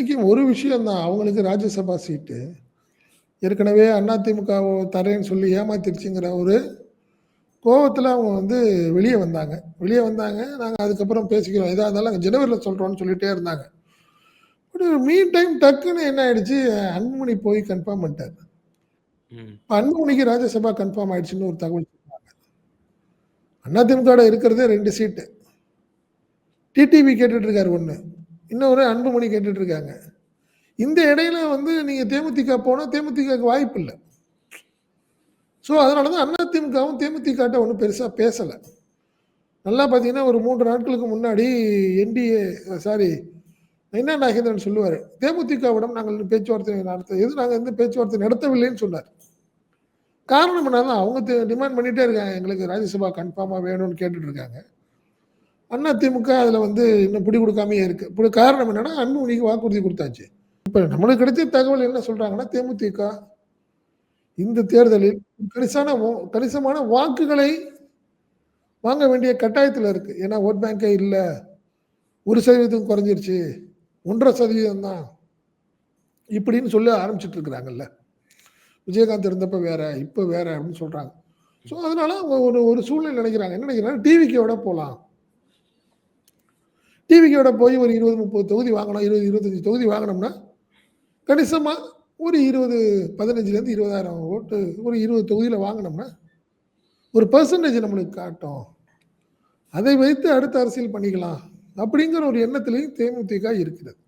இன்னைக்கு ஒரு விஷயம் தான். அவங்களுக்கு ராஜ்யசபா சீட்டு. ஏற்கனவே அதிமுக தரேன்னு சொல்லி ஏமாத்திருச்சுங்கிற ஒரு கோவத்துல அவங்க வந்து வெளிய வந்தாங்க. வெளிய வந்தாங்க. நாங்க அதுக்கப்புறம் பேசிக்கிறோம். எதா இருந்தாலும் ஜனவரில சொல்றோம்ன்னு சொல்லிட்டே இருந்தாங்க. ஒரு மீன் டைம் டக்குன்னு என்ன ஆயிடுச்சு, அன்புமணி போய் கன்ஃபார்ம் பண்ணிட்டாரு. ம். இப்ப அன்புமணிக்கு ராஜ்யசபா கன்ஃபார்ம் ஆயிடுச்சுன்னு ஒரு தகவல் சொன்னாங்க. அதிமுகவோட இருக்கிறதே 2 சீட்டு. டிடிவி கேட்டுட்டு இருக்காரு 1. இன்னொரு அன்புமணி கேட்டுட்டு இருக்காங்க. இந்த இடையில வந்து நீங்க தேமுதிக போனா தேமுதிகக்கு வாய்ப்பு இல்ல. ஸோ அதனால தான் அதிமுகவும் தேமுதிகட்ட ஒண்ணும் பெருசா பேசல. நல்லா பார்த்தீங்கன்னா, ஒரு 3 நாட்களுக்கு முன்னாடி என்டிஏ சாரி நயினா நாகேந்திரன் சொல்லுவாரு. தேமுதிகவிடம் நாங்கள் பேச்சுவார்த்தை நாங்க எந்த பேச்சுவார்த்தை நடத்தவில்லைன்னு சொன்னார். காரணம் என்னன்னா, அவங்க டிமாண்ட் பண்ணிட்டே இருக்காங்க. எங்களுக்கு ராஜ்யசபா கன்ஃபார்மா வேணும்னு கேட்டுட்டு இருக்காங்க. அதிமுக அதுல வந்து இன்னும் பிடி குடுக்காமயே இருக்கு. காரணம் என்னன்னா, அன்புமணிக்கு வாக்குறுதி குடுத்தாச்சு. இப்ப நம்மளுக்கு கிடைச்ச தகவல் என்ன சொல்றாங்கன்னா, தேமுதிக இந்த தேர்தலில் கணிசமான வாக்குகளை வாங்க வேண்டிய கட்டாயத்துல இருக்கு. ஏன்னா ஓட் பேங்கே இல்ல. 1% குறைஞ்சிருச்சு. 1.5% தான். இப்படின்னு சொல்ல ஆரம்பிச்சுட்டு இருக்கிறாங்கல்ல. விஜயகாந்த் இருந்தப்ப வேற, இப்ப வேற அப்படின்னு சொல்றாங்க. ஸோ அதனால அவங்க ஒரு ஒரு சூழ்நிலை நினைக்கிறாங்க. என்ன நினைக்கிறாங்க, டிவிகேவோட போலாம். டிவிகேவோட போய் ஒரு 20, 30 தொகுதி வாங்கலாம். 20, 25 தொகுதி வாங்குனோம்னா, கணிசமா ஒரு 20, 15லேருந்து 20,000 ஓட்டு ஒரு 20 தொகுதியில வாங்குனோம்னா, ஒரு பெர்சன்டேஜ் நம்மளுக்கு காட்டும். அதை வைத்து அடுத்த அரசியல் பண்ணிக்கலாம். அப்படிங்கிற ஒரு எண்ணத்திலேயும் தேமுதிக இருக்கிறது.